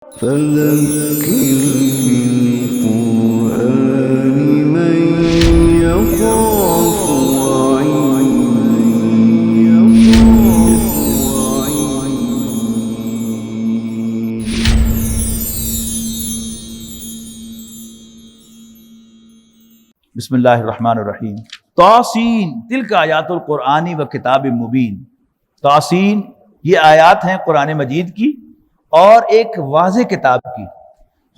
فذكر بالقرآن من يخاف بسم اللہ الرحمن الرحیم۔ طاسین تلک آیات القرآن و کتاب مبین۔ طاسین یہ آیات ہیں قرآن مجید کی اور ایک واضح کتاب کی۔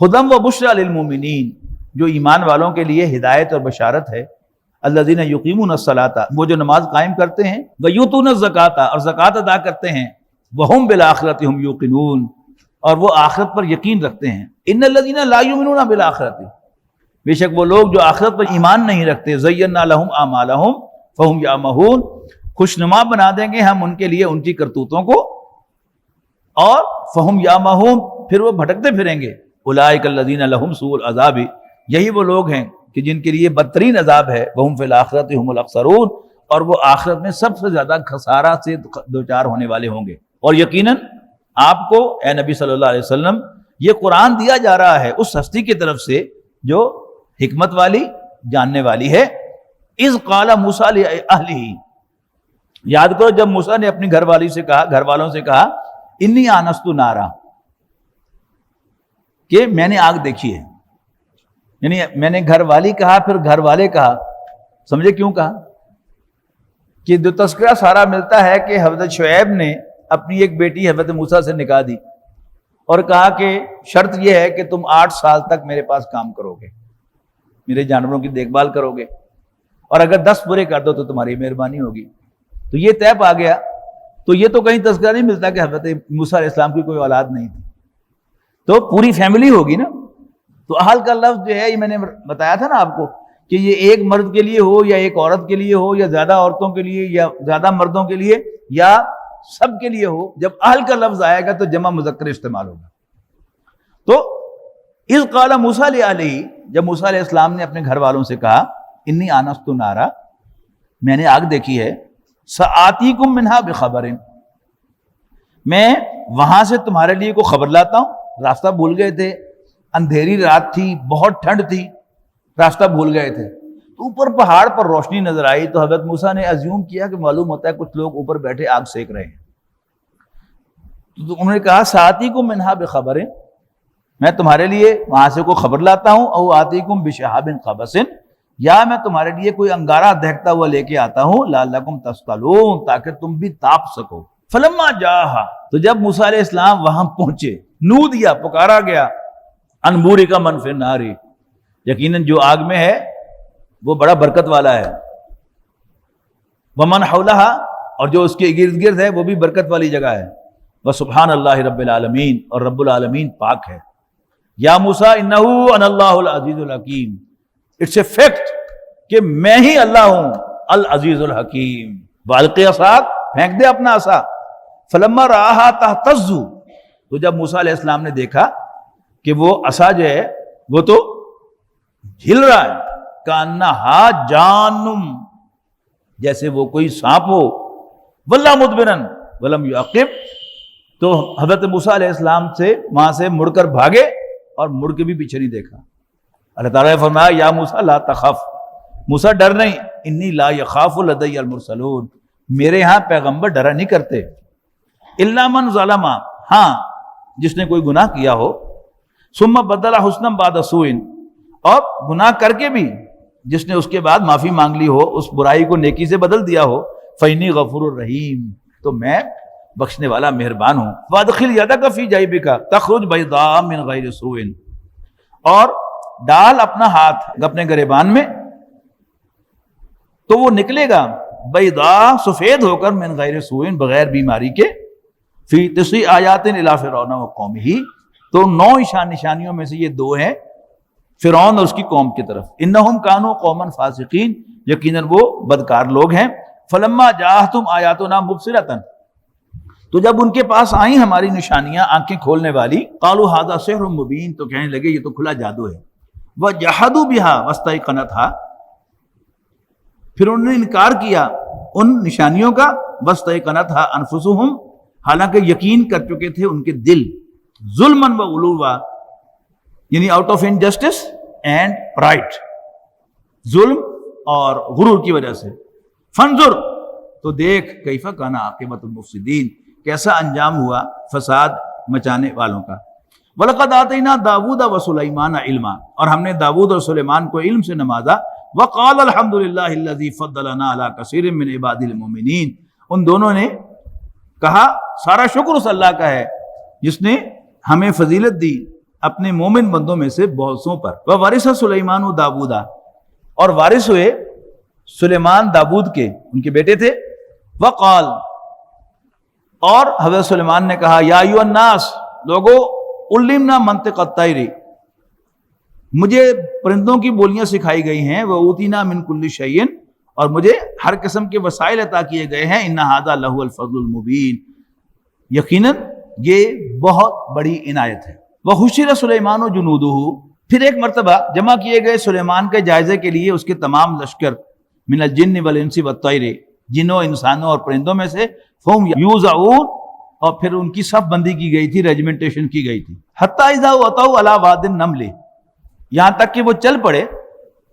ہدی و بشریٰ للمؤمنین، جو ایمان والوں کے لیے ہدایت اور بشارت ہے۔ الذین یقیمون الصلاۃ، وہ جو نماز قائم کرتے ہیں، ویؤتون الزکاۃ، اور زکوٰۃ ادا کرتے ہیں، وہم بالآخرۃ ہم یوقنون، اور وہ آخرت پر یقین رکھتے ہیں۔ ان الذین لا یؤمنون بالآخرۃ، بے شک وہ لوگ جو آخرت پر ایمان نہیں رکھتے، زینا لہم اعمالہم فہم یعمہون، خوشنما بنا دیں گے ہم ان کے لیے ان کی کرتوتوں کو، اور فہم یعمہون، پھر وہ بھٹکتے پھریں گے۔ اولئک الذین لہم سوء العذاب، یہی وہ لوگ ہیں کہ جن کے لیے بدترین عذاب ہے۔ وہم فی الآخرۃ ہم الاخسرون، اور وہ آخرت میں سب سے زیادہ خسارہ سے دوچار ہونے والے ہوں گے۔ اور یقیناً آپ کو اے نبی صلی اللہ علیہ وسلم یہ قرآن دیا جا رہا ہے اس ہستی کی طرف سے جو حکمت والی، جاننے والی ہے۔ اذ قال موسیٰ لأہلہ، یاد کرو جب موسیٰ نے اپنی گھر والوں سے کہا انی آنست نارا، کہ میں نے آگ دیکھی ہے۔ یعنی میں نے گھر والی کہا، پھر گھر والے کہا، سمجھے کیوں کہا؟ کہ جو تذکرہ سارا ملتا ہے کہ حضرت شعیب نے اپنی ایک بیٹی حضرت موسیٰ سے نکاح دی اور کہا کہ شرط یہ ہے کہ تم 8 سال تک میرے پاس کام کرو گے، میرے جانوروں کی دیکھ بھال کرو گے، اور اگر 10 پورے کر دو تو تمہاری مہربانی ہوگی۔ تو یہ طے پا گیا۔ تو یہ تو کہیں تذکرہ نہیں ملتا کہ حضرت موسیٰ علیہ السلام کی کوئی اولاد نہیں تھی، تو پوری فیملی ہوگی نا۔ تو اہل کا لفظ جو ہے یہ میں نے بتایا تھا نا آپ کو کہ یہ ایک مرد کے لیے ہو یا ایک عورت کے لیے ہو یا زیادہ عورتوں کے لیے یا زیادہ مردوں کے لیے یا سب کے لیے ہو، جب اہل کا لفظ آئے گا تو جمع مذکر استعمال ہوگا۔ تو اذ قال موسیٰ لأہلہ، جب موسیٰ علیہ السلام نے اپنے گھر والوں سے کہا انی آنست نارا، میں نے آگ دیکھی ہے، سآتیکم منہا بخبر، میں وہاں سے تمہارے لیے کوئی خبر لاتا ہوں۔ راستہ بھول گئے تھے، اندھیری رات تھی، بہت ٹھنڈ تھی، راستہ بھول گئے تھے، تو اوپر پہاڑ پر روشنی نظر آئی، تو حضرت موسیٰ نے ازیوم کیا کہ معلوم ہوتا ہے کچھ لوگ اوپر بیٹھے آگ سیک رہے ہیں۔ تو انہوں نے کہا سآتیکم منہا بخبر، میں تمہارے لیے وہاں سے کوئی خبر لاتا ہوں، او آتیکم بشہاب قبس، یا میں تمہارے لیے کوئی انگارہ دہکتا ہوا لے کے آتا ہوں، لعلکم تصطلون، تاکہ تم بھی تاپ سکو۔ فلما جاءہا، تو جب موسیٰ علیہ السلام وہاں پہنچے، نودیا، پکارا گیا، ان بورک من فی النار، یقیناً جو آگ میں ہے وہ بڑا برکت والا ہے، ومن حولہا، اور جو اس کے ارد گرد ہے وہ بھی برکت والی جگہ ہے، وسبحان اللہ رب العالمین، اور رب العالمین پاک ہے۔ یا موسیٰ انہو انا اللہ العزیز الحکیم، اٹس اے فیکٹ کہ میں ہی اللہ ہوں العزیز الحکیم۔ والقی عصاک، پھینک دے اپنا عصا۔ فلما رآہا تہتز، تو جب موسیٰ علیہ السلام نے دیکھا کہ وہ عصا جو ہے وہ تو ہل رہا ہے، کأنہا جان، جیسے وہ کوئی سانپ ہو، ولا مدبرن ولم یعقب، تو حضرت موسیٰ علیہ السلام سے وہاں سے مڑ کر بھاگے اور مڑ کے بھی پیچھے نہیں دیکھا۔ اللہ تعالیٰ نے فرمایا یا موسیٰ لا تخف، موسیٰ ڈر نہیں، انی لا یخاف لدی المرسلون، میرے ہاں پیغمبر ڈرا نہیں کرتے، الا من ظلم، ہاں جس نے کوئی گناہ کیا ہو، ثم بدل حسنا بعد سوء، اور گناہ کر کے بھی جس نے اس کے بعد معافی مانگ لی ہو، اس برائی کو نیکی سے بدل دیا ہو، فإنی غفور الرحیم، تو میں بخشنے والا مہربان ہوں۔ وادخل یدک فی جیبک تخرج بیضاء من غیر سوء، اور ڈال اپنا ہاتھ اپنے گریبان میں تو وہ نکلے گا بیضاء، سفید ہو کر، من غیر سوء، بغیر بیماری کے، فی 9 آیات الی فرعون وقومہ، تو 9 نشانیوں میں سے یہ 2 ہیں فرعون اور اس کی قوم کی طرف۔ انہم کانوا قوما فاسقین، یقیناً وہ بدکار لوگ ہیں۔ فلما جاءتہم آیاتنا مبصرۃ، تو جب ان کے پاس آئیں ہماری نشانیاں آنکھیں کھولنے والی، قالوا ھذا سحر مبین، تو کہنے لگے یہ تو کھلا جادو ہے۔ وجحدوا بها واستيقنتها، پھر انہوں نے انکار کیا ان نشانیوں کا، واستيقنتها انفسهم، حالانکہ یقین کر چکے تھے ان کے دل، ظلمن و علوا، یعنی out of injustice and pride, ظلم اور غرور کی وجہ سے. فانظر، تو دیکھ، کیف کان عاقبۃ المفسدین، کیسا انجام ہوا فساد مچانے والوں کا. وَلَقَدْ آتَيْنَا دَاوُودَ وَسُلَيْمَانَ عِلْمًا، اور ہم نے داؤد اور سلیمان کو علم سے نوازا. وَقَالَ الْحَمْدُ لِلَّهِ الَّذِي فَضَّلَنَا عَلَىٰ كَثِيرٍ مِّنْ عِبَادِهِ الْمُؤْمِنِينَ، ان دونوں نے کہا سارا شکر اس اللہ کا ہے جس نے ہمیں فضیلت دی اپنے مومن بندوں میں سے بہت سوں پر. وَوَرِثَ سُلَيْمَانُ دَاوُودَ، اور وارث ہوئے سلیمان داؤد کے، ان کے بیٹے تھے. وقال، اور حضرت سلیمان نے کہا یا ایھا الناس، لوگو، علمنا منطق الطیر، مجھے پرندوں کی بولیاں سکھائی گئی ہیں. وَأُوتِینَا مِن كُلِّ شَيْءٍ، اور مجھے ہر قسم کے وسائل عطا کیے گئے ہیں. إِنَّ هَذَا لَهُوَ الْفَضْلُ الْمُبِينُ، یقیناً یہ بہت بڑی عنایت ہے. وَحُشِرَ سُلَيْمَانُ جُنُودُهُ، پھر ایک مرتبہ جمع کیے گئے سلیمان کے جائزے کے لیے اس کے تمام لشکر. من الجن والانس والطیر، جنوں، انسانوں اور پرندوں میں سے. فہم یوزعون، اور پھر ان کی صف بندی کی گئی تھی، ریجمنٹیشن کی گئی تھی. حتی اذا اتوا علی واد النمل، یہاں تک کہ وہ چل پڑے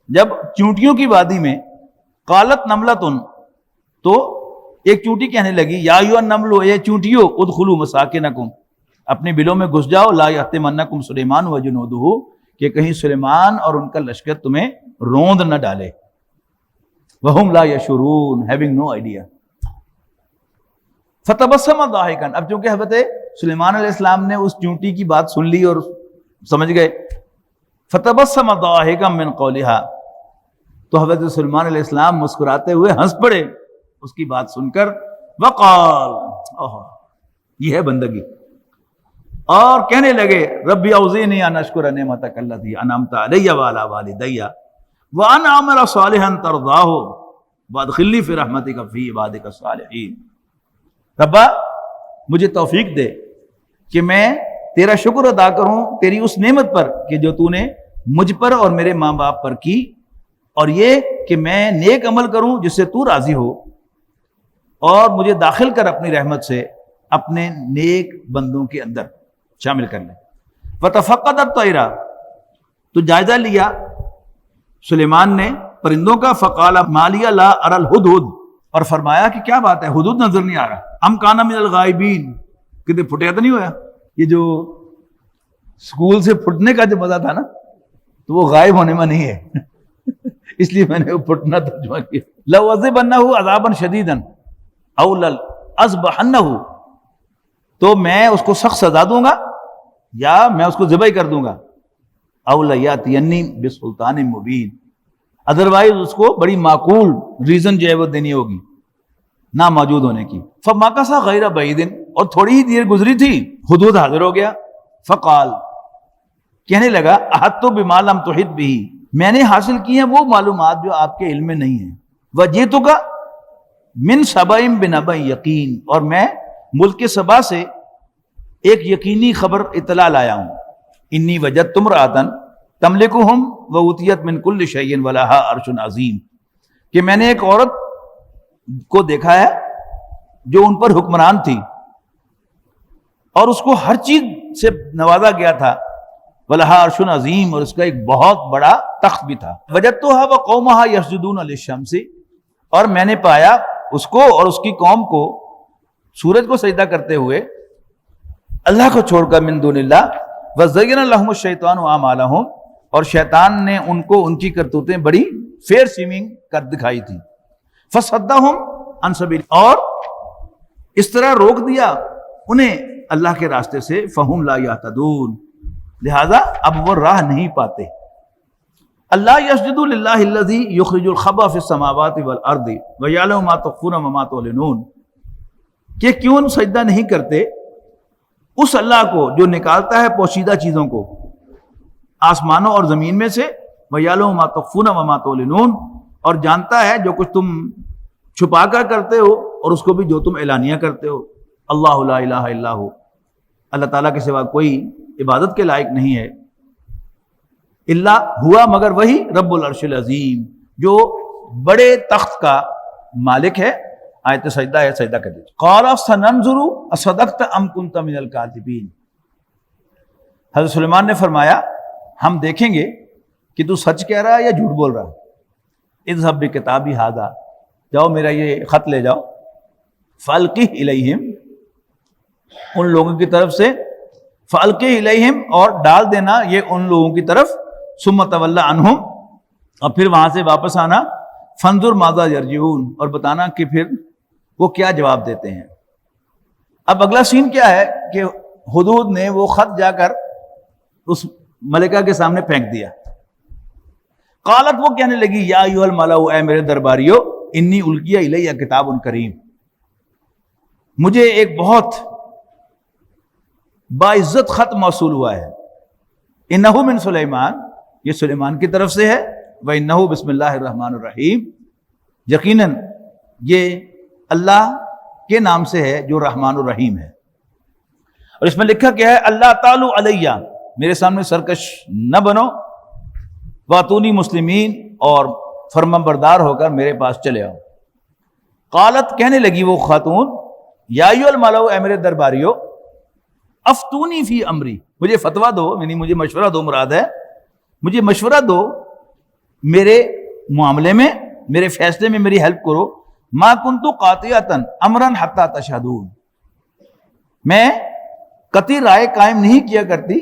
جب چونٹیوں کی وادی میں. قالت نملۃ، تو ایک چونٹی کہنے لگی یا ایھا النمل، اے چونٹیوں، ادخلوا مساکنکم، اپنے بلوں میں گھس جاؤ. لا یحطمنکم سلیمان وجنودہ، کہ کہیں سلیمان اور ان کا لشکر تمہیں روند نہ ڈالے. وہم لا یشعرون، ہیونگ نو آئیڈیا. فتبسم ضاحکا، اب چونکہ حضرت سلیمان علیہ السلام نے اس چونٹی کی بات سن لی اور سمجھ گئے. فتبسم ضاحکا من قولها، تو حضرت سلیمان علیہ السلام مسکراتے ہوئے ہنس پڑے اس کی بات سن کر. وقال، یہ ہے بندگی. اور کہنے لگے ربی اوزعنی ان اشکر نعمتک التی انعمت علی وعلی والدی وان اعمل صالحا ترضاہ وادخلنی فی رحمتک فی عبادک الصالحین. ربا، مجھے توفیق دے کہ میں تیرا شکر ادا کروں تیری اس نعمت پر کہ جو تو نے مجھ پر اور میرے ماں باپ پر کی، اور یہ کہ میں نیک عمل کروں جس سے تو راضی ہو، اور مجھے داخل کر اپنی رحمت سے اپنے نیک بندوں کے اندر شامل کر لیں. وتفقد الطیر، تو جائزہ لیا سلیمان نے پرندوں کا. فقال ما لی لا اری الہدہد، اور فرمایا کہ کیا بات ہے، ہدہد نظر نہیں آ رہا. ام کان من الغائبین، کدھر پھٹیا تو نہیں ہوا؟ یہ جو اسکول سے پھٹنے کا جو مزہ تھا نا، تو وہ غائب ہونے میں نہیں ہے اس لیے میں نے وہ پھٹنا ترجمہ کیا. لَأُعَذِّبَنَّهُ عَذَابًا شَدِيدًا أَوْ لَأَذْبَحَنَّهُ، تو میں اس کو سخت سزا دوں گا یا میں اس کو ذبح کر دوں گا. أَوْ لَيَأْتِيَنِّي بِسُلْطَانٍ مُبِينٍ، ادروائز اس کو بڑی معقول ریزن جو ہے وہ دینی ہوگی نہ موجود ہونے کی. فَمَكَثَ غَيْرَ بَعِيدٍ، اور تھوڑی ہی دیر گزری تھی ہدہد حاضر ہو گیا. فقال، کہنے لگا احطت بما لم تحط به، میں نے حاصل کی ہیں وہ معلومات جو آپ کے علم میں نہیں ہیں. وَجِئْتُكَ مِن سَبَإٍ بِنَبَإٍ یقین، اور میں ملک سبا سے ایک یقینی خبر اطلاع لایا ہوں. انی وجدت امرأۃ تملکہم وأوتیت من کل شیء ولہا عرش عظیم، کہ میں نے ایک عورت کو دیکھا ہے جو ان پر حکمران تھی اور اس کو ہر چیز سے نوازا گیا تھا. ولہا عرش عظیم، اور اس کا ایک بہت بڑا تخت بھی تھا. وجدتھا وقومھا یسجدون للشمس، اور میں نے پایا اس کو اور اس کی قوم کو سورج کو سجدہ کرتے ہوئے اللہ کو چھوڑ کر من دون اللہ. وزین لہم الشیطان اعمالہم، اور شیطان نے ان کو ان کی کرتوتیں بڑی فیئر سیمنگ کر دکھائی تھی. فصدہم عن سبیل، اور اس طرح روک دیا انہیں اللہ کے راستے سے. فہم لا یہتدون، لہذا اب وہ راہ نہیں پاتے. اللہ یسجدوا للہ الذی یخرج الخبأ فی السماوات والارض ویعلم ما تخفون وما تعلنون، کہ کیوں سجدہ نہیں کرتے اس اللہ کو جو نکالتا ہے پوشیدہ چیزوں کو آسمانوں اور زمین میں سے. وَيَعْلَمُ مَا تُخْفُونَ وَمَا تُعْلِنُونَ، اور جانتا ہے جو کچھ تم چھپا کر کرتے ہو اور اس کو بھی جو تم اعلانیہ کرتے ہو. اللہ لا الہ الا ہو، اللہ تعالیٰ کے سوا کوئی عبادت کے لائق نہیں ہے. اللہ ہوا، مگر وہی رب العرش العظیم جو بڑے تخت کا مالک ہے. آیت سجدہ ہے، سجدہ کر دیجیے. قال سننظر اصدقت ام کنت من الکاذبین، حضرت سلیمان نے فرمایا ہم دیکھیں گے کہ تو سچ کہہ رہا ہے یا جھوٹ بول رہا ہے۔ اذهب بکتابی ھذا، جاؤ میرا یہ خط لے جاؤ، فالقہ الیہم، ان لوگوں کی طرف سے، فالقہ الیہم، اور ڈال دینا یہ ان لوگوں کی طرف، ثم تولی عنہم، اور پھر وہاں سے واپس آنا، فانظر ماذا یرجعون، اور بتانا کہ پھر وہ کیا جواب دیتے ہیں۔ اب اگلا سین کیا ہے کہ ہدہد نے وہ خط جا کر اس ملکہ کے سامنے پھینک دیا۔ قالت، وہ کہنے لگی، یا ایھا الملأ، اے میرے درباریو، انی القی الی کتاب کریم، مجھے ایک بہت باعزت خط موصول ہوا ہے، انہ من سلیمان، یہ سلیمان کی طرف سے ہے، وانہ بسم اللہ الرحمن الرحیم، یقیناً یہ اللہ کے نام سے ہے جو رحمان الرحیم ہے۔ اور اس میں لکھا کیا ہے، اللہ تعالی علیہ، میرے سامنے سرکش نہ بنو، واتونی مسلمین، اور فرما بردار ہو کر میرے پاس چلے آؤ۔ قالت، کہنے لگی وہ خاتون، یا ایھا الملأ، اے میرے درباریو، افتونی فی امری، مجھے فتویٰ دو، یعنی مجھے مشورہ دو، مراد ہے مجھے مشورہ دو میرے معاملے میں، میرے فیصلے میں میری ہیلپ کرو، ما کنت قاطعۃ امرا حتی تشہدون، میں قطعی رائے قائم نہیں کیا کرتی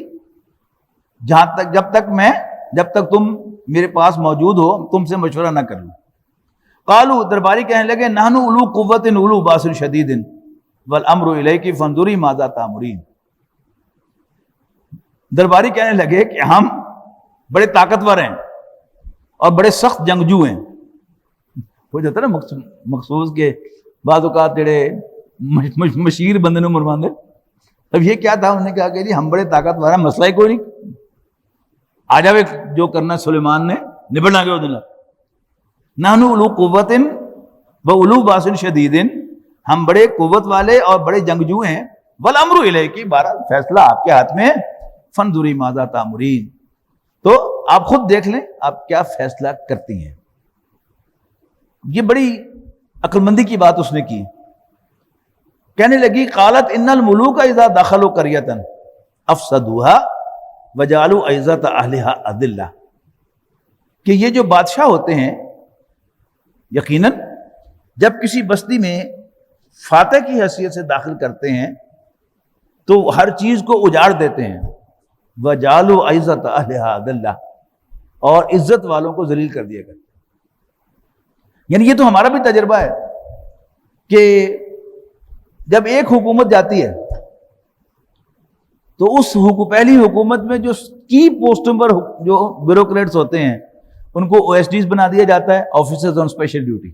جب تک تم میرے پاس موجود ہو، تم سے مشورہ نہ کر لوں۔ قالوا، درباری کہنے لگے، نحن اولو قوۃ اولو باس شدید والامر الیک فانظری ماذا تأمرین، درباری کہنے لگے کہ ہم بڑے طاقتور ہیں اور بڑے سخت جنگجو ہیں۔ ہو جاتا ہے نا مخصوص کے بعض اوقات جڑے مشیر بندے نوں مرواندے، اب یہ کیا تھا، انہوں نے کہا کہ جی ہم بڑے طاقتور ہیں، مسئلہ ہی کوئی نہیں، آ جاوے جو کرنا سلیمان نے نبڑنا گیا دن۔ نحن اولو قوت و اولو باس شدید، ہم بڑے قوت والے اور بڑے جنگجو ہیں، والامر الیک، بہرحال فیصلہ آپ کے ہاتھ میں ہے، فانظری ماذا تأمرین، تو آپ خود دیکھ لیں آپ کیا فیصلہ کرتی ہیں۔ یہ بڑی عقل مندی کی بات اس نے کی۔ کہنے لگی، قالت ان الملوک اذا دخلوا قریۃ افسدوها وجعلوا عزت اہلها اذلہ، کہ یہ جو بادشاہ ہوتے ہیں یقیناً جب کسی بستی میں فاتح کی حیثیت سے داخل کرتے ہیں تو ہر چیز کو اجاڑ دیتے ہیں، وجعلوا عزت اہلها اذلہ، اور عزت والوں کو ذلیل کر دیا کرتے ہیں۔ یعنی یہ تو ہمارا بھی تجربہ ہے کہ جب ایک حکومت جاتی ہے تو اس پہلی حکومت میں جو کی پوسٹوں پر جو بیوروکریٹس ہوتے ہیں ان کو او ایس ڈیز بنا دیا جاتا ہے، آفیسرز آن اسپیشل ڈیوٹی،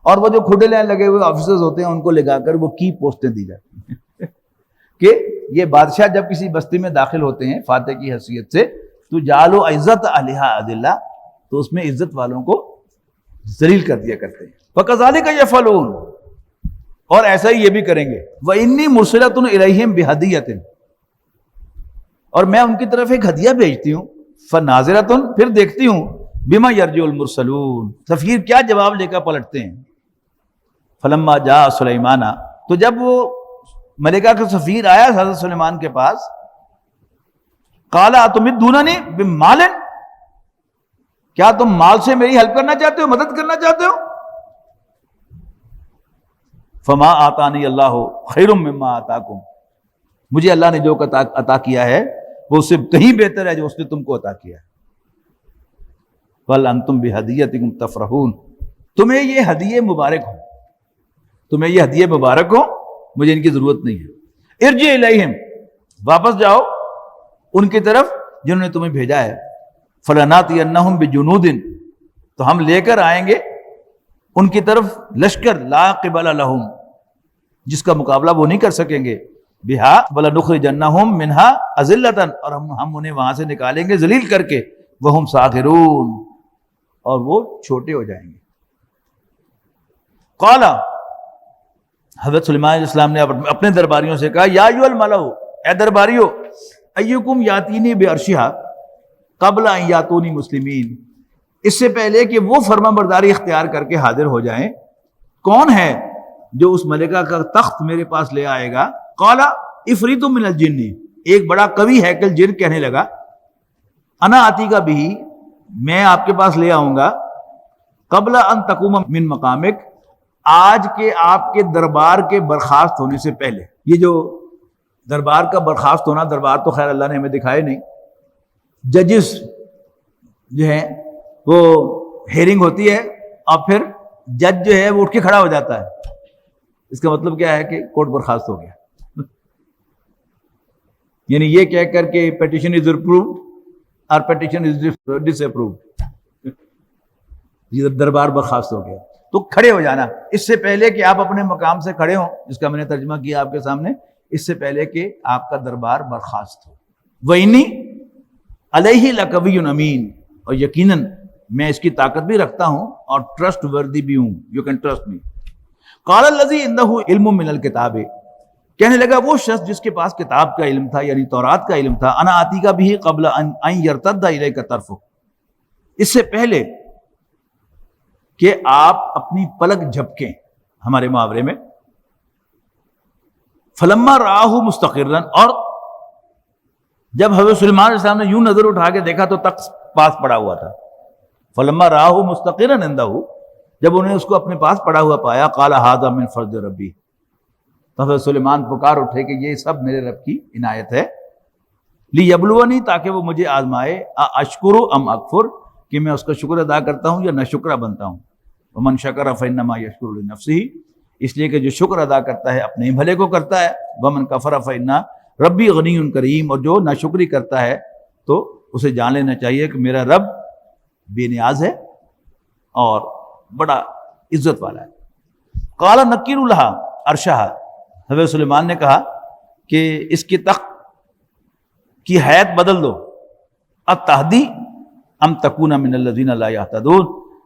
اور وہ جو کھڈے لائن لگے ہوئے آفیسرز ہوتے ہیں ان کو لگا کر وہ کی پوسٹیں دی جاتی ہیں کہ یہ بادشاہ جب کسی بستی میں داخل ہوتے ہیں فاتح کی حیثیت سے تو جعلوا عزت اہلها اذلہ، تو اس میں عزت والوں کو ذلیل کر دیا کرتے ہیں۔ وَكَذَلِكَ يَفْعَلُونَ، اور ایسا ہی یہ بھی کریں گے۔ وَإِنِّي مُرْسِلَةٌ إِلَيْهِمْ بِهَدِيَّةٍ، اور میں ان کی طرف ایک ہدیہ بھیجتی ہوں، فَنَاظِرَةٌ، پھر دیکھتی ہوں، بِمَا يَرْجِعُ الْمُرْسَلُونَ، سفیر کیا جواب لے کر پلٹتے ہیں۔ فَلَمَّا جَاءَ سُلَيْمَانَ، تو جب وہ ملکہ کا سفیر آیا حضرت سلیمان کے پاس، قَالَ أَتُمِدُّونَنِي بِمَالٍ، کیا تم مال سے میری ہیلپ کرنا چاہتے ہو، مدد کرنا چاہتے ہو؟ فما آتانی اللہ خیر مما آتاکم، مجھے اللہ نے جو عطا کیا ہے وہ اس سے کہیں بہتر ہے جو اس نے تم کو عطا کیا ہے۔ بل انتم بہدیتکم تفرحون، تمہیں یہ ہدیے مبارک ہو، تمہیں یہ ہدیے مبارک ہو، مجھے ان کی ضرورت نہیں ہے۔ ارجع الیہم، واپس جاؤ ان کی طرف جنہوں نے تمہیں بھیجا ہے۔ فلناتینہم بجنود، تو ہم لے کر آئیں گے ان کی طرف لشکر، لا قبل لہم، جس کا مقابلہ وہ نہیں کر سکیں گے، بہا ولنخرجنہم منہا اذلۃ، اور ہم انہیں وہاں سے نکالیں گے ذلیل کر کے، وہم صاغرون، اور وہ چھوٹے ہو جائیں گے۔ قال، حضرت سلیمان علیہ السلام نے اپنے درباریوں سے کہا، یا ایھا الملأ، اے درباریو، ایکم یاتینی بعرشہا قبل ان یاتونی مسلمین، اس سے پہلے کہ وہ فرما برداری اختیار کر کے حاضر ہو جائیں، کون ہے جو اس ملکہ کا تخت میرے پاس لے آئے گا؟ قال عفریت من الجن، ایک بڑا قوی ہیکل جن کہنے لگا انا آتی کا بھی، میں آپ کے پاس لے آؤں گا، قبل ان تقوم من مقامک، آج کے آپ کے دربار کے برخاست ہونے سے پہلے۔ یہ جو دربار کا برخاست ہونا، دربار تو خیر اللہ نے ہمیں دکھائے نہیں، ججز جو ہیں وہ ہیرنگ ہوتی ہے اور پھر جج جو ہے وہ اٹھ کے کھڑا ہو جاتا ہے، اس کا مطلب کیا ہے کہ کورٹ برخاست ہو گیا، یعنی یہ کہہ کر کہ پیٹیشن از اپرووڈ اور پیٹیشن از ڈس اپرووڈ، یہ دربار برخاست ہو گیا۔ تو کھڑے ہو جانا اس سے پہلے کہ آپ اپنے مقام سے کھڑے ہوں، جس کا میں نے ترجمہ کیا آپ کے سامنے، اس سے پہلے کہ آپ کا دربار برخاست ہو۔ وَإِنِّي عَلَيْهِ لَقَوِيٌّ أَمِينٌ، اور یقیناً میں اس کی طاقت بھی رکھتا ہوں اور ٹرسٹ وردی بھی ہوں، یو کین ٹرسٹ می۔ قال الذی عنده علم من الکتاب، کہنے لگا وہ شخص جس کے پاس کتاب کا علم تھا، یعنی تورات کا علم تھا، انا آتی کا بھی قبل ان یرتد الیک طرفک، اس سے پہلے کہ آپ اپنی پلک جھپکیں، ہمارے محاورے میں فلما راہ مستقرا، اور جب حضرت سلیمان علیہ السلام نے یوں نظر اٹھا کے دیکھا تو تخت پاس پڑا ہوا تھا، فلما راہ مستقرا عندہ، جب انہیں اس کو اپنے پاس پڑا ہوا پایا، قال ھذا من فضل ربی، تو حضرت سلیمان پکار اٹھے کہ یہ سب میرے رب کی عنایت ہے، لیبلونی، تاکہ وہ مجھے آزمائے، اشکر ام اکفر، کہ میں اس کا شکر ادا کرتا ہوں یا ناشکرہ بنتا ہوں، ومن شکر فانما یشکر لنفسہ، اس لیے کہ جو شکر ادا کرتا ہے اپنے ہی بھلے کو کرتا ہے، ومن کفر فان ربی غنی کریم، اور جو ناشکری کرتا ہے تو اسے جان لینا چاہیے کہ میرا رب بے نیاز ہے اور بڑا عزت والا ہے۔ قال نکیر لہا عرشہا، حضرت سلیمان نے کہا کہ اس کی تخت کی حیت بدل دو، اتہدی ام تکون من الذین لا یہتدون،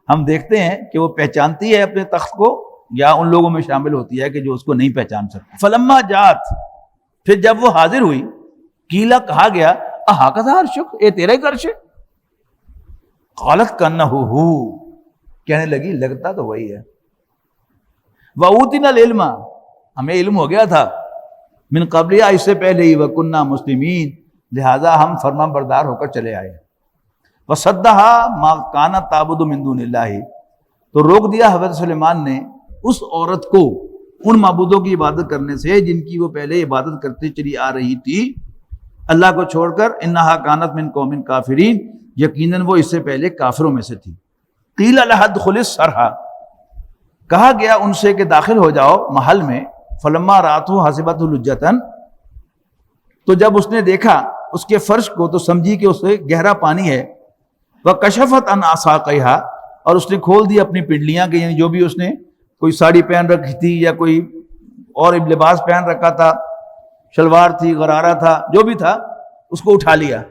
ہم دیکھتے ہیں کہ وہ پہچانتی ہے اپنے تخت کو یا ان لوگوں میں شامل ہوتی ہے کہ جو اس کو نہیں پہچان سکتے۔ فلما جات، پھر جب وہ حاضر ہوئی، قیلا، کہا گیا، اہکذا عرشک، اے تیرا ہی عرش ہے؟ قالت کانہ ہو، کہنے لگی لگتا تو وہی ہے، وَأُوتِينَا الْعِلْمَ، ہمیں علم ہو گیا تھا، من قبل، اس سے پہلے ہی، وَكُنَّا مُسْلِمِينَ، لہذا ہم فرمان بردار ہو کر چلے آئے۔ وَصَدَّهَا مَا كَانَتْ تَعْبُدُ مِن دُونِ اللَّهِ، تو روک دیا حضرت سلیمان نے اس عورت کو ان معبودوں کی عبادت کرنے سے جن کی وہ پہلے عبادت کرتے چلی آ رہی تھی اللہ کو چھوڑ کر، انہا کانت من قوم کافرین، یقیناً وہ اس سے پہلے کافروں میں سے تھی۔ قیل لہا ادخلی الصرح، کہا گیا ان سے کہ داخل ہو جاؤ محل میں، فلما رأتہ حسبتہ لجۃ، تو جب اس نے دیکھا اس کے فرش کو تو سمجھی کہ اس سے گہرا پانی ہے، وکشفت عن عصاقیہا، اور اس نے کھول دی اپنی پنڈلیاں کہ یعنی جو بھی اس نے کوئی ساڑی پہن رکھی تھی یا کوئی اور لباس پہن رکھا تھا، شلوار تھی، غرارہ تھا، جو بھی تھا اس کو اٹھا لیا۔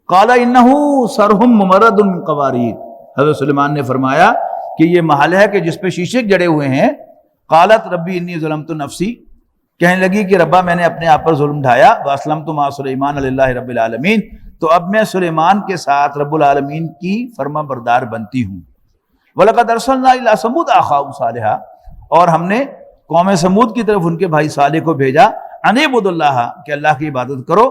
قال انہ سرہم ممرد من قواریر، حضرت سلیمان نے فرمایا کہ یہ محل ہے کہ جس پہ شیشے جڑے ہوئے ہیں۔ قالت ربی انی ظلمت نفسی، کہنے لگی کہ ربا میں نے اپنے آپ پر ظلم ڈھایا، واسلمت مع سلیمان للہ رب العالمین، تو اب میں سلیمان کے ساتھ رب العالمین کی فرما بردار بنتی ہوں۔ وَلَقَدْ أَرْسَلْنَا إِلَىٰ ثَمُودَ أَخَاهُمْ صَالِحًا، اور ہم نے قوم سمود کی طرف ان کے بھائی صالح کو بھیجا، أَنِ اعْبُدُوا اللَّهَ، کہ اللہ کی عبادت کرو،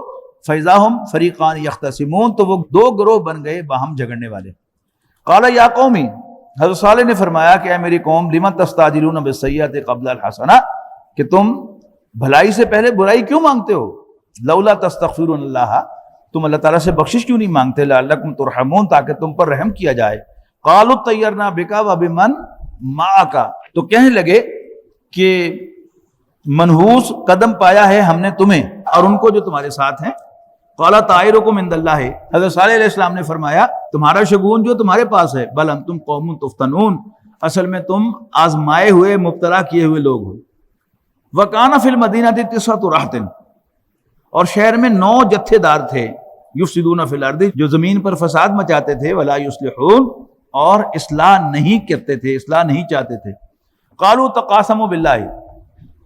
فَإِذَا هُمْ فَرِيقَانِ يَخْتَصِمُونَ، تو وہ دو گروہ بن گئے باہم جھگڑنے والے۔ قَالَ يَا قَوْمِ، حضرت صالح نے فرمایا کہ اے میری قوم، لِمَ تَسْتَعْجِلُونَ بِالسَّيِّئَةِ قَبْلَ الْحَسَنَةِ، کہ تم بھلائی سے پہلے برائی کیوں مانگتے ہو؟ لولا تستغفرون اللہ، تم اللہ تعالیٰ سے بخشش کیوں نہیں مانگتے؟ لعلکم ترحمون، تاکہ تم پر رحم کیا جائے۔ قالوا طیرنا بک وبمن معک، تو کہنے لگے کہ منحوس قدم پایا ہے ہم نے تمہیں اور ان کو جو تمہارے ساتھ ہیں۔ قال طائرکم عند اللہ، حضرت صالح علیہ السلام نے فرمایا تمہارا شگون جو تمہارے پاس ہے، بل انتم قوم تفتنون، اصل میں تم آزمائے ہوئے مبتلا کیے ہوئے لوگ ہو۔ وکان فی المدینہ تسعۃ رہط، اور شہر میں 9 جتھے دار تھے، یفسدون فی الارض، جو زمین پر فساد مچاتے تھے، ولا یصلحون، اور اصلاح نہیں کرتے تھے، اصلاح نہیں چاہتے تھے۔ قالوا تقاسموا باللہ،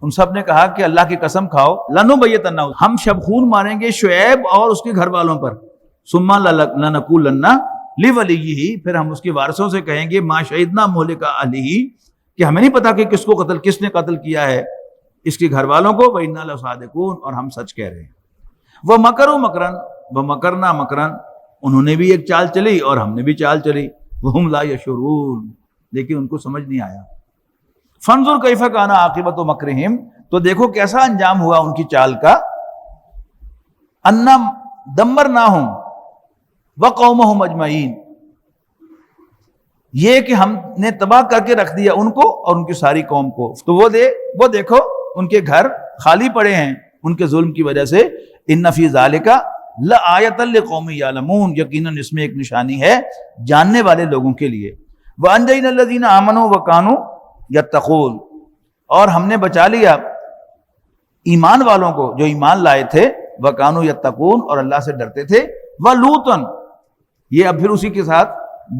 ان سب نے کہا کہ اللہ کی قسم کھاؤ، لنبیتنہ، ہم شب خون ماریں گے شعیب اور اس کے گھر والوں پر، ثم لنقولن لولیہ، پھر ہم اس کے وارثوں سے کہیں گے، ما شہدنا مہلک اہلہ، کہ ہمیں نہیں پتا کہ کس نے قتل کیا ہے اس کے گھر والوں کو، وَإِنَّا لَصَادِقُونَ، اور ہم سچ کہہ رہے ہیں۔ وہ مکروا مکرن وہ مکرنا مکرن، انہوں نے بھی ایک چال چلی اور ہم نے بھی چال چلی، وہم لا یشعرون، لیکن ان کو سمجھ نہیں آیا۔ فانظر کیف کان عاقبۃ مکرہم، تو دیکھو کیسا انجام ہوا ان کی چال کا، انا دمرناہم وقومہم اجمعین، یہ کہ ہم نے تباہ کر کے رکھ دیا ان کو اور ان کی ساری قوم کو۔ تو وہ دیکھو ان کے گھر خالی پڑے ہیں ان کے ظلم کی وجہ سے۔ ان فی ذالک لآیۃ لقوم یعلمون، یقیناً اس میں ایک نشانی ہے جاننے والے لوگوں کے لیے۔ وانجینا الذین آمنوا وکانوا یتقون، اور ہم نے بچا لیا ایمان والوں کو جو ایمان لائے تھے، وکانوا یتقون، اور اللہ سے ڈرتے تھے۔ ولوطا، یہ اب پھر اسی کے ساتھ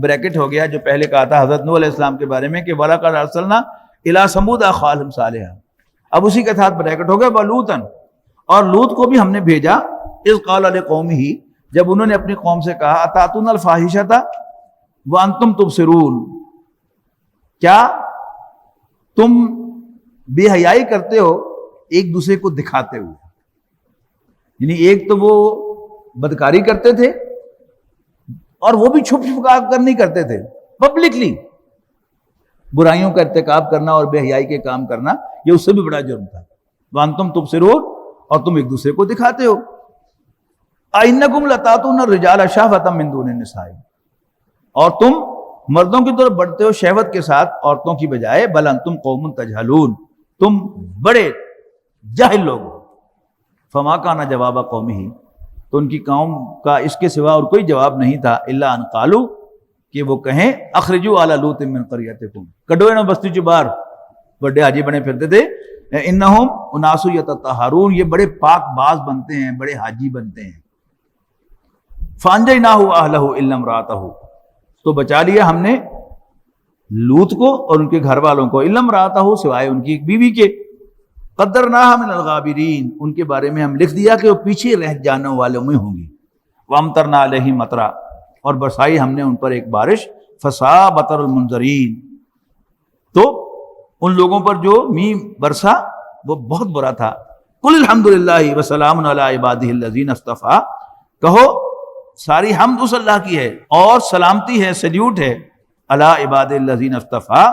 بریکٹ ہو گیا جو پہلے کہا تھا حضرت نوح علیہ السلام کے بارے میں کہ وَلَقَدْ أَرْسَلْنَا إِلَىٰ ثَمُودَ أَخَاهُمْ صَالِحًا، اب اسی کے ساتھ بریکٹ ہو گیا وَلُوطًا، اور لوط کو بھی ہم نے بھیجا، اذ قال لقومہ، جب انہوں نے اپنی قوم سے کہا اتاتون الفاحشۃ وانتم تبصرون، کیا تم بے حیائی کرتے ہو ایک دوسرے کو دکھاتے ہوئے، یعنی ایک تو وہ بدکاری کرتے تھے اور وہ بھی چھپ چھپ کر نہیں کرتے تھے، پبلکلی برائیوں کا ارتکاب کرنا اور بے حیائی کے کام کرنا، یہ اس سے بھی بڑا جرم تھا۔ وانتم تبصرون، اور تم ایک دوسرے کو دکھاتے ہو۔ اَإِنَّكُمْ لَتَأْتُونَ الرِّجَالَ شَهْوَةً مِّن دُونِ النِّسَاءِ، اور تم مردوں کی طرف بڑھتے ہو شہوت کے ساتھ عورتوں کی بجائے، بل انتم قوم تجہلون، تم بڑے جاہل لوگ ہو۔ فما کان جواب قومہ، تو ان کی قوم کا اس کے سوا اور کوئی جواب نہیں تھا، الا ان قالوا، کہ وہ کہیں اخرجوا آل لوط من قریتکم، کڈو انہوں بستی چ باہر، بڑے حاجی بنے پھرتے تھے، انہم اناس یتطہرون، یہ بڑے پاک باز بنتے ہیں، بڑے حاجی بنتے ہیں۔ فانجیناہ واہلہ الا امرأتہ، تو بچا لیا ہم نے لوط کو اور ان کے گھر والوں کو، الا امرأتہ، سوائے ان کی ایک بیوی کے، قدرناہ من الغابرین، ان کے بارے میں ہم لکھ دیا کہ وہ پیچھے رہ جانے والوں میں ہوں گی۔ وامطرنا علیہم مطرا، اور برسائی ہم نے ان پر ایک بارش، فساء مطر المنذرین، تو ان لوگوں پر جو می برسا وہ بہت برا تھا۔ قل الحمدللہ وسلام علی عبادہ الذین اصطفیٰ، کہو ساری حمد اس اللہ کی ہے اور سلامتی ہے، سلیوٹ ہے، علی عبادہ الذین اصطفیٰ،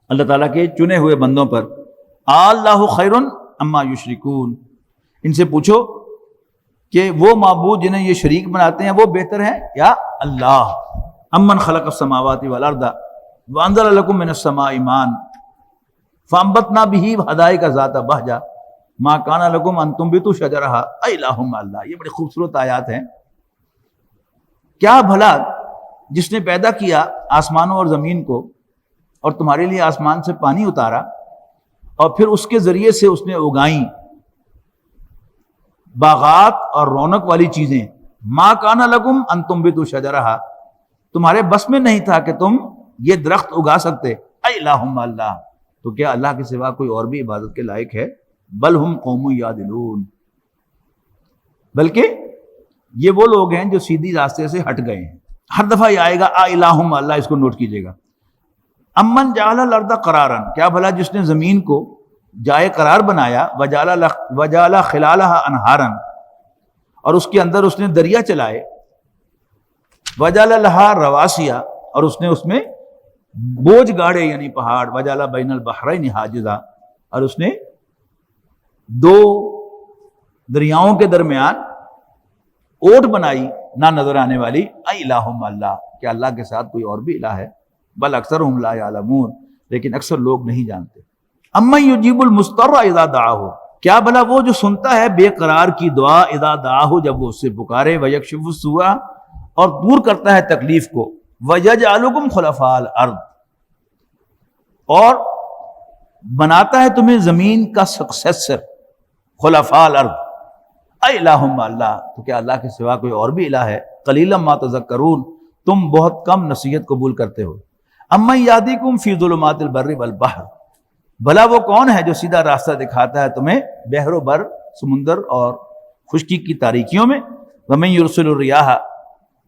اللہ تعالیٰ کے چنے ہوئے بندوں پر۔ اللہ خیر اما یشرکون، ان سے پوچھو کہ وہ معبود جنہیں یہ شریک بناتے ہیں وہ بہتر ہیں یا اللہ؟ امن خلق السماوات والارض وانزل لکم من السماء ماء فانبتنا به حدائق ذات بہجہ ما کان لکم ان تنبتوا شجرہا االہ مع اللہ۔ یہ بڑی خوبصورت آیات ہیں۔ کیا بھلا جس نے پیدا کیا آسمانوں اور زمین کو اور تمہارے لیے آسمان سے پانی اتارا اور پھر اس کے ذریعے سے اس نے اگائیں باغات اور رونق والی چیزیں، ما کان لکم ان تنبتوا شجرہا، تمہارے بس میں نہیں تھا کہ تم یہ درخت اگا سکتے، االہ مع اللہ، تو کیا اللہ کے سوا کوئی اور بھی عبادت کے لائق ہے؟ بل ہم قوم یعدلون، بلکہ یہ وہ لوگ ہیں جو سیدھی راستے سے ہٹ گئے ہیں۔ ہر دفعہ یہ آئے گا االہ مع اللہ، اس کو نوٹ کیجئے گا۔ امن جعل الارض قرارا، کیا بھلا جس نے زمین کو جائے قرار بنایا، وجعل خلالہا انہارا، اور اس کے اندر اس نے دریا چلائے، وجعل لہا رواسیا، اور اس نے اس میں بوجھ گاڑے یعنی پہاڑ، وجعل بین البحرین حاجزا، اور اس نے دو دریاؤں کے درمیان اوٹ بنائی نہ نظر آنے والی، االہ مع اللہ، کہ اللہ کے ساتھ کوئی اور بھی الہ ہے؟ بل اکثرہم لا یعلمون، لیکن اکثر لوگ نہیں جانتے۔ امن یجیب المضطر اذا دعاہ، کیا بھلا وہ جو سنتا ہے بے قرار کی دعا، اذا دعاہ، جب وہ اس سے پکارے، ویکشف السوء، اور دور کرتا ہے تکلیف کو، ویجعلکم خلفاء الارض، اور بناتا ہے تمہیں زمین کا سکسیسر، خلفاء الارض، االہ مع اللہ، تو کیا اللہ کے سوا کوئی اور بھی الہ ہے؟ قلیلا ما تذکرون، تم بہت کم نصیحت قبول کرتے ہو۔ امن یہدیکم فی ظلمات البر والبحر، بھلا وہ کون ہے جو سیدھا راستہ دکھاتا ہے تمہیں بحر و بر، سمندر اور خشکی کی تاریکیوں میں؟ ومن یرسل الریاح،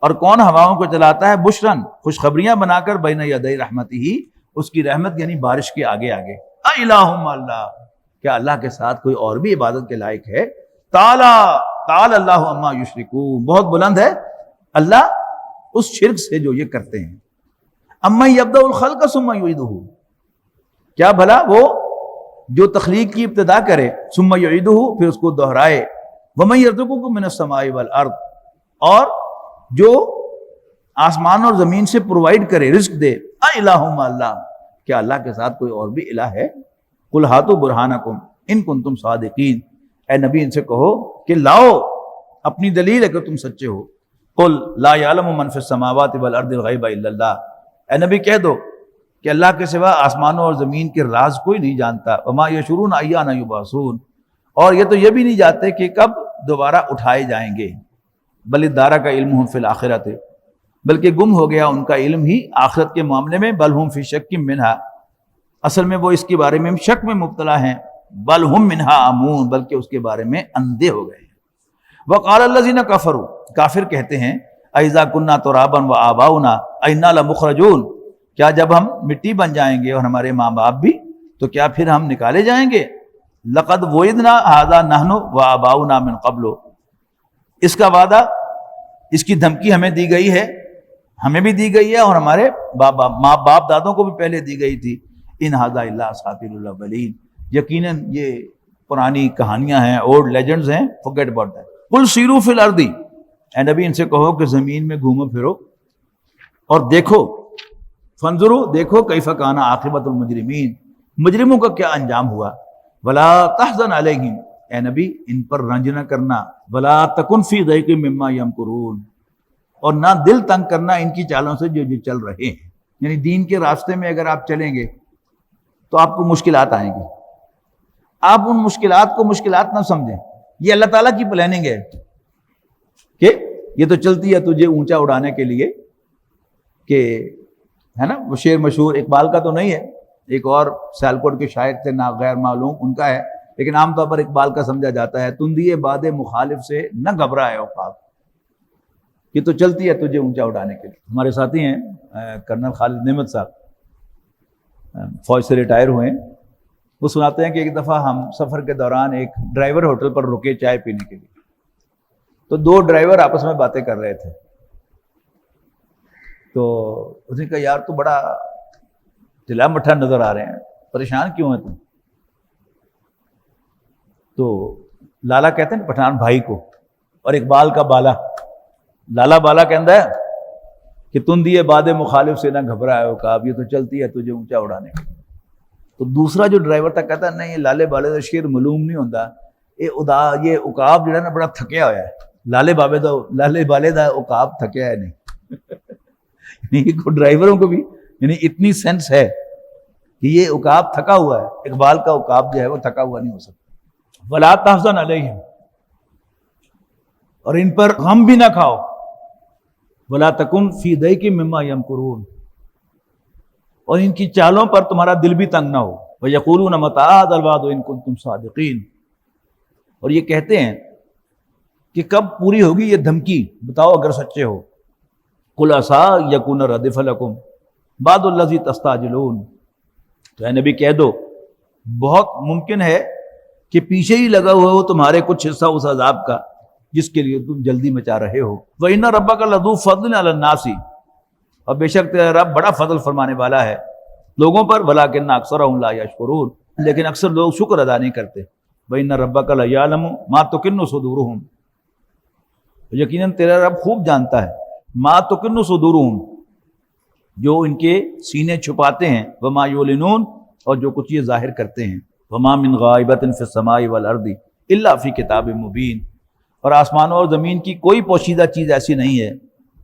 اور کون ہواؤں کو چلاتا ہے بشرن، خوشخبریاں بنا کر، بین یدی رحمتہ، اس کی رحمت یعنی بارش کے آگے آگے۔ االہ مع اللہ، کیا اللہ کے ساتھ کوئی اور بھی عبادت کے لائق ہے؟ تعالی تعالی اللہ عما یشرکون، بہت بلند ہے اللہ اس شرک سے جو یہ کرتے ہیں. امن یبدأ الخلق ثم یعیدہ، کیا بھلا وہ جو تخلیق کی ابتدا کرے، ثم یعیدہ پھر اس کو دہرائے، ومن یرزقکم من السماء والارض، اور جو آسمان اور زمین سے پرووائڈ کرے، رزق دے، اِلٰہٌ مع اللہ، کیا اللہ کے ساتھ کوئی اور بھی الہ ہے؟ قل ہاتوا برہانکم ان کنتم صادقین، اے نبی ان سے کہو کہ لاؤ اپنی دلیل اگر تم سچے ہو. قل لا یعلم من فی السماوات والارض الغیب الا اللہ، اے نبی کہہ دو کہ اللہ کے سوا آسمانوں اور زمین کے راز کوئی نہیں جانتا. وما یشعرون ایان یبعثون، اور یہ تو یہ بھی نہیں جانتے کہ کب دوبارہ اٹھائے جائیں گے. بل ادارا کا علم فی الآخرۃ، بلکہ گم ہو گیا ان کا علم ہی آخرت کے معاملے میں. بل ہم فی شک منہا، اصل میں وہ اس کے بارے میں شک میں مبتلا ہیں. بل ہم منہا عمون، بلکہ اس کے بارے میں اندھے ہو گئے ہیں. وقال الذین کفروا، کافر کہتے ہیں اذا کنا ترابا وآباؤنا انا لمخرجون، کیا جب ہم مٹی بن جائیں گے اور ہمارے ماں باپ بھی، تو کیا پھر ہم نکالے جائیں گے؟ لقد وعدنا ھذا نحن وآباؤنا من قبل، اس کا وعدہ، اس کی دھمکی ہمیں دی گئی ہے، ہمیں بھی دی گئی ہے اور ہمارے ماں باپ دادوں کو بھی پہلے دی گئی تھی. ان ھذا الا اساطیر الاولین، یقیناً یہ پرانی کہانیاں ہیں، اولڈ لیجنڈز ہیں، forget about that. قل سیروا فی الارض، اے نبی ان سے کہو کہ زمین میں گھومو پھرو اور دیکھو، فانظروا، دیکھو کیف کان عاقبۃ المجرمین، مجرموں کا کیا انجام ہوا. ولا تحزن علیہم، اے نبی ان پر رنج نہ کرنا. ولا تکن فی ضیق مما یمکرون، اور نہ دل تنگ کرنا ان کی چالوں سے جو چل رہے ہیں. یعنی دین کے راستے میں اگر آپ چلیں گے تو آپ کو مشکلات آئیں گی. آپ ان مشکلات کو مشکلات نہ سمجھیں، یہ اللہ تعالیٰ کی پلاننگ ہے کہ یہ تو چلتی ہے تجھے اونچا اڑانے کے لیے، کہ ہے نا، وہ شعر مشہور اقبال کا تو نہیں ہے، ایک اور سیالکوٹ کے شاعر تھے نا غیر معلوم، ان کا ہے، لیکن عام طور پر اقبال کا سمجھا جاتا ہے تندیے باد مخالف سے نہ گھبرائے اوقات، یہ تو چلتی ہے تجھے اونچا اڑانے کے لیے. ہمارے ساتھی ہیں کرنل خالد نعمت صاحب، فوج سے ریٹائر ہوئے ہیں، وہ سناتے ہیں کہ ایک دفعہ ہم سفر کے دوران ایک ڈرائیور ہوٹل پر رکے چائے پینے کے لیے، تو دو ڈرائیور آپس میں باتیں کر رہے تھے. تو اس نے کہا یار تو بڑا ڈھیلا مٹھا نظر آ رہے ہیں، پریشان کیوں ہیں تم؟ تو لالا کہتے ہیں پٹھان بھائی کو، اور اقبال کا بالا، لالا بالا کہندا ہے کہ تندیے باد مخالف سے نہ گھبرائے ہو کاب، یہ تو چلتی ہے تجھے اونچا اڑانے کے. تو دوسرا جو ڈرائیور تھا کہتا ہے نہیں، یہ لالے بالے دا شیر معلوم نہیں ہوتا، یہ عقاب جو ہے نا بڑا تھکیا ہوا ہے، لالے بالے دا عقاب تھکیا ہے نہیں. یعنی ڈرائیوروں کو بھی یعنی اتنی سینس ہے کہ یہ عقاب تھکا ہوا ہے، اقبال کا عقاب جو ہے وہ تھکا ہوا نہیں ہو سکتا. ولا تحزن علیہم، اور ان پر غم بھی نہ کھاؤ. ولا تکن فی ضیق مما یمکرون، اور ان کی چالوں پر تمہارا دل بھی تنگ نہ ہو. وَيَقُولُونَ مَتَىٰ هَٰذَا الْوَعْدُ إِن كُنتُمْ صَادِقِينَ، اور یہ کہتے ہیں کہ کب پوری ہوگی یہ دھمکی، بتاؤ اگر سچے ہو. قُلْ عَسَىٰ يَكُونَ رَدِفَ لَكُمْ بَعْضُ الَّذِي تَسْتَعْجِلُونَ، تو اے نبی کہہ دو بہت ممکن ہے کہ پیچھے ہی لگا ہوا ہو تمہارے کچھ حصہ اس عذاب کا جس کے لیے تم جلدی مچا رہے ہو. وَإِنَّ رَبَّكَ لَذُو فَضْلٍ عَلَى النَّاسِ، اور بے شک تیرا رب بڑا فضل فرمانے والا ہے لوگوں پر. وَلَٰكِنَّ أَكْثَرَهُمْ لَا يَشْكُرُونَ، لیکن اکثر لوگ شکر ادا نہیں کرتے. وَإِنَّ رَبَّكَ لَيَعْلَمُ مَا تُكِنُّ صُدُورُهُمْ، یقیناً تیرا رب خوب جانتا ہے مَا تُكِنُّ صُدُورُهُمْ، جو ان کے سینے چھپاتے ہیں، وَمَا يُعْلِنُونَ، اور جو کچھ یہ ظاہر کرتے ہیں. وَمَا مِنْ غَائِبَةٍ فِي السَّمَاءِ وَالْأَرْضِ إِلَّا فِي كِتَابٍ مُبِينٍ، اور آسمانوں اور زمین کی کوئی پوشیدہ چیز ایسی نہیں ہے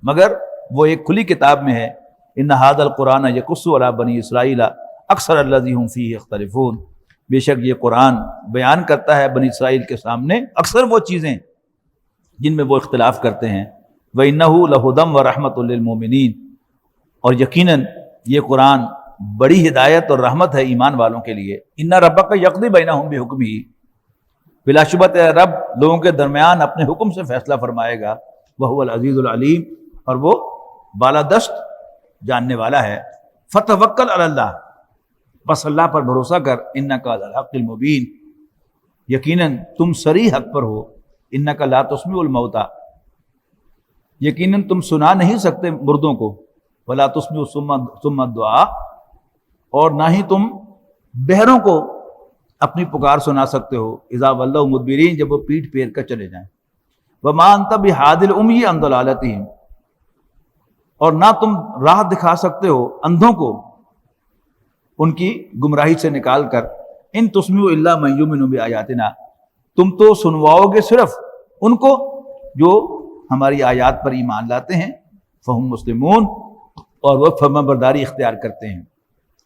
مگر وہ ایک کھلی کتاب میں ہے. ان ھذا القرآن یقص علی بنی اسرائیل اکثر الذی هم فیہ یختلفون، بے شک یہ قرآن بیان کرتا ہے بنی اسرائیل کے سامنے اکثر وہ چیزیں جن میں وہ اختلاف کرتے ہیں. وَإِنَّهُ لَهُدًى وَرَحْمَةٌ لِّلْمُؤْمِنِينَ، اور یقیناً یہ قرآن بڑی ہدایت اور رحمت ہے ایمان والوں کے لیے. ان ربک یقضی بینہم بحکمہ، بلا شبہ تیرا رب لوگوں کے درمیان اپنے حکم سے فیصلہ فرمائے گا. وہو العزیز العلیم، اور وہ بالادست جاننے والا ہے. فتوکل علی اللہ، بس اللہ پر بھروسہ کر. انک علی الحق المبین، یقیناً تم صریح حق پر ہو. انک لا تسمع الموتى، یقیناً تم سنا نہیں سکتے مردوں کو، ولا تسمع ثم الدعاء، اور نہ ہی تم بہروں کو اپنی پکار سنا سکتے ہو، اذا ولوا مدبرین، جب وہ پیٹھ پھیر کر چلے جائیں، وما انت بہادی العمی عن ضلالتہم، اور نہ تم راہ دکھا سکتے ہو اندھوں کو ان کی گمراہی سے نکال کر، ان تسمع الا من یؤمن بآیاتنا، تم تو سنواؤ گے صرف ان کو جو ہماری آیات پر ایمان لاتے ہیں، فہم مسلمون، اور وہ فرما برداری اختیار کرتے ہیں،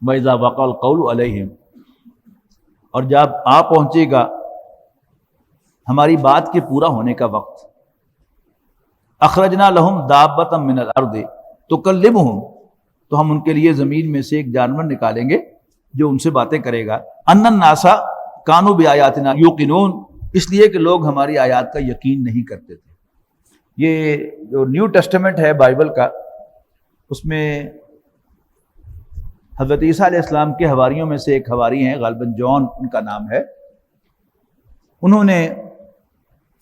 وَإِذَا وَقَعَ الْقَوْلُ عَلَيْهِمْ، اور جب آ پہنچے گا ہماری بات کے پورا ہونے کا وقت، اخرجنا لہم دابۃ من الارض تکلمہم، تو ہم ان کے لیے زمین میں سے ایک جانور نکالیں گے جو ان سے باتیں کرے گا، ان الناس کانوا بآیاتنا یوقنون، اس لیے کہ لوگ ہماری آیات کا یقین نہیں کرتے تھے۔ یہ جو نیو ٹیسٹمنٹ ہے بائبل کا، اس میں حضرت عیسیٰ علیہ السلام کے حواریوں میں سے ایک حواری ہیں، غالباً جان ان کا نام ہے، انہوں نے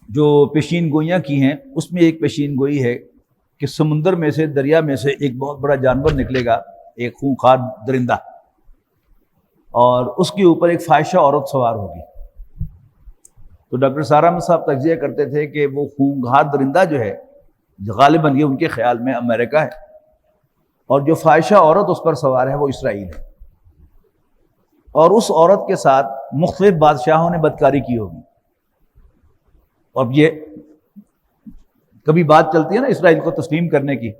جو پیشین گوئیاں کی ہیں، اس میں ایک پیشین گوئی ہے کہ سمندر میں سے، دریا میں سے ایک بہت بڑا جانور نکلے گا، ایک خونخوار درندہ، اور اس کے اوپر ایک فاحشہ عورت سوار ہوگی۔ تو ڈاکٹر سارا احمد صاحب تجزیہ کرتے تھے کہ وہ خونخوار درندہ جو ہے، غالباً یہ ان کے خیال میں امریکہ ہے، اور جو فاحشہ عورت اس پر سوار ہے وہ اسرائیل ہے، اور اس عورت کے ساتھ مختلف بادشاہوں نے بدکاری کی ہوگی۔ اور یہ کبھی بات چلتی ہے نا اسرائیل کو تسلیم کرنے کی،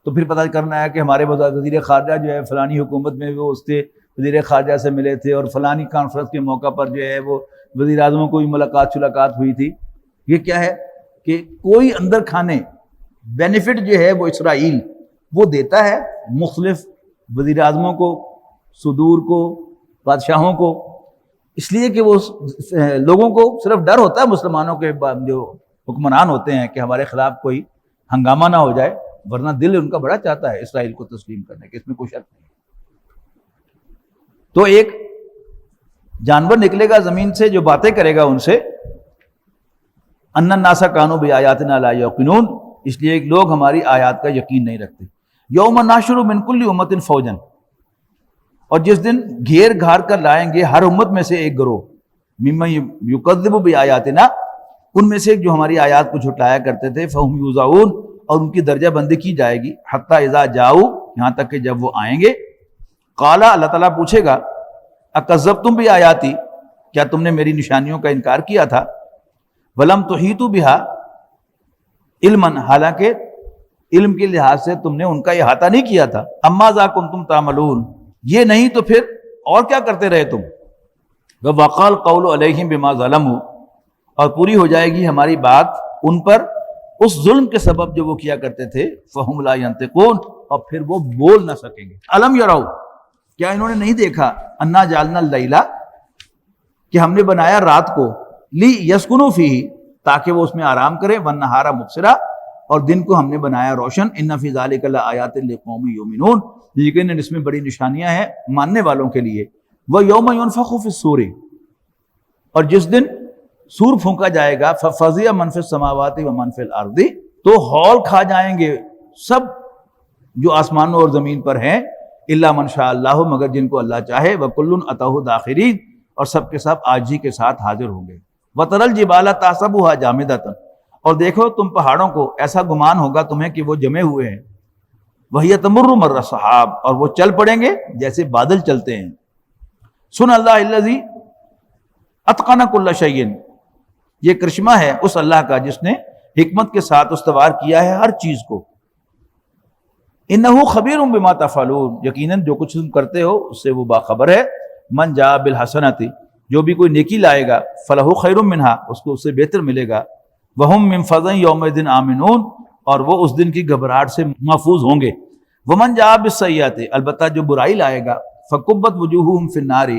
تو پھر پتہ کرنا ہے کہ ہمارے وزیر خارجہ جو ہے فلانی حکومت میں وہ اس کے وزیر خارجہ سے ملے تھے، اور فلانی کانفرنس کے موقع پر جو ہے وہ وزیر اعظموں کو بھی ملاقات ہوئی تھی۔ یہ کیا ہے کہ کوئی اندر کھانے بینیفٹ جو ہے وہ اسرائیل وہ دیتا ہے مختلف وزیر اعظموں کو، صدور کو، بادشاہوں کو، اس لیے کہ وہ لوگوں کو صرف ڈر ہوتا ہے مسلمانوں کے جو حکمران ہوتے ہیں کہ ہمارے خلاف کوئی ہنگامہ نہ ہو جائے، ورنہ دل ان کا بڑا چاہتا ہے اسرائیل کو تسلیم کرنے کے، اس میں کوئی شک نہیں۔ تو ایک جانور نکلے گا زمین سے جو باتیں کرے گا ان سے، ان الناس کانوا بآیاتنا لا یوقنون، اس لیے لوگ ہماری آیات کا یقین نہیں رکھتے۔ یوم نحشر من کل امۃ فوجا، اور جس دن گھیر گھار کر لائیں گے ہر امت میں سے ایک گروہ، ممن یکذب بآیاتنا، ان میں سے جو ہماری آیات کو جھٹلایا کرتے تھے، فہم یوزعون، اور ان کی درجہ بندی کی جائے گی، حتی اذا جاؤ، یہاں تک کہ جب وہ آئیں گے، قال، اللہ تعالیٰ پوچھے گا، اکذبتم بآیاتی، کیا تم نے میری نشانیوں کا انکار کیا تھا، ولم تحیطوا بها علما، حالانکہ علم کے لحاظ سے تم نے ان کا احاطہ نہیں کیا تھا، اما ذا کنتم تعملون، یہ نہیں تو پھر اور کیا کرتے رہے تم، ووقع القول علیہم بما ظلموا، اور پوری ہو جائے گی ہماری بات ان پر اس ظلم کے سبب جو وہ کیا کرتے تھے، فہم لا ینطقون، اور پھر وہ بول نہ سکیں گے۔ الم یروا، کیا انہوں نے نہیں دیکھا، انا جعلنا اللیل، کہ ہم نے بنایا رات کو، لی یسکنوا فیہ، تاکہ وہ اس میں آرام کریں، والنہار مبصرا، اور دن کو ہم نے بنایا روشن، ان فی ذلک لآیات لقوم یؤمنون، لیکن اس میں بڑی نشانیاں ہیں ماننے والوں کے لیے۔ ویوم ینفخ فی الصور، اور جس دن سور پھونکا جائے گا، ففزع من فی السماوات ومن فی الارض، تو ہول کھا جائیں گے سب جو آسمانوں اور زمین پر ہیں، الا من شاء اللہ، مگر جن کو اللہ چاہے، وکل اتوہ داخرین، اور سب کے سب عاجزی کے ساتھ حاضر ہوں گے۔ وتری الجبال تحسبها جامدۃ، اور دیکھو تم پہاڑوں کو ایسا گمان ہوگا تمہیں کہ وہ جمے ہوئے ہیں، وہی تمر مر السحاب، اور وہ چل پڑیں گے جیسے بادل چلتے ہیں۔ سن اللہ الذی اتقن کل شیء، یہ کرشمہ ہے اس اللہ کا جس نے حکمت کے ساتھ استوار کیا ہے ہر چیز کو۔ انہ خبیر بما تفعلون، یقیناً جو کچھ تم کرتے ہو اس سے وہ باخبر ہے۔ من جاء بالحسنۃ، جو بھی کوئی نیکی لائے گا، فلہ خیر منہا، اس کو اس سے بہتر ملے گا، وہم من فزع یومئذ آمنون، اور وہ اس دن کی گھبراہٹ سے محفوظ ہوں گے۔ ومن جاء بالسیئۃ، البتہ جو برائی لائے گا، فکبت وجوہہم فی النار،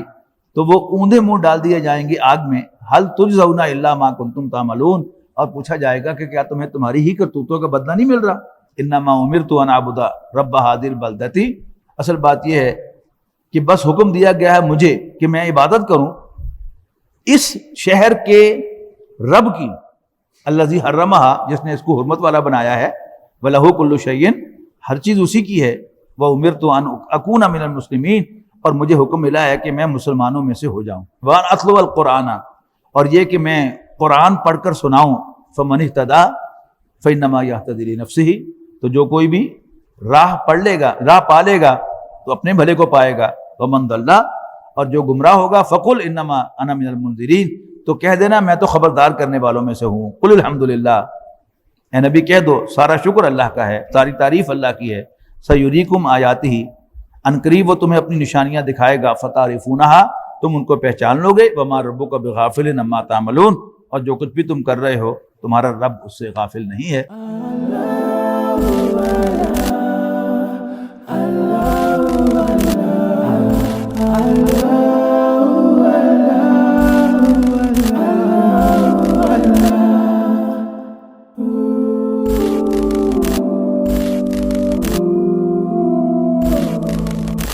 تو وہ اوندے منہ ڈال دیے جائیں گے آگ میں، هل تجزون الا ما کنتم تعملون، اور پوچھا جائے گا کہ کیا تمہیں تمہاری ہی کرتوتوں کا بدلہ نہیں مل رہا۔ انما امرت ان اعبد رب هذه البلدۃ، اصل بات یہ ہے کہ بس حکم دیا گیا ہے مجھے کہ میں عبادت کروں اس شہر کے رب کی، الذی حرمہا، جس نے اس کو حرمت والا بنایا ہے، وَلَهُ كُلُّ شَيْءٍ، ہر چیز اسی کی ہے، وَأُمِرْتُ أَنْ أَكُونَ مِنَ الْمُسْلِمِينَ، اور مجھے حکم ملا ہے کہ میں مسلمانوں میں سے ہو جاؤں، وَأَنْ أَتْلُوَ الْقُرْآنَ، اور یہ کہ میں قرآن پڑھ کر سناؤں، فَمَنِ اهْتَدَىٰ فَإِنَّمَا يَهْتَدِي لِنَفْسِهِ، تو جو کوئی بھی راہ پڑھ لے گا، راہ پا لے گا تو اپنے بھلے کو پائے گا، وَمَنْ ضَلَّ، اور جو گمراہ ہوگا فَقُلْ إِنَّمَا أَنَا مِنَ الْمُنذِرِينَ، تو کہہ دینا میں تو خبردار کرنے والوں میں سے ہوں، قُلِ الْحَمْدُلِلَّہ، اے نبی کہہ دو سارا شکر اللہ کا ہے، ساری تعریف اللہ کی ہے، سَيُرِيكُمْ آیَاتِهِ، ان قریب وہ تمہیں اپنی نشانیاں دکھائے گا، فَتَعْرِفُونَهَا، تم ان کو پہچان لو گے، وَمَا رَبُّكَ بِغَافِلٍ عَمَّا تَعْمَلُونَ، اور جو کچھ بھی تم کر رہے ہو تمہارا رب اس سے غافل نہیں ہے۔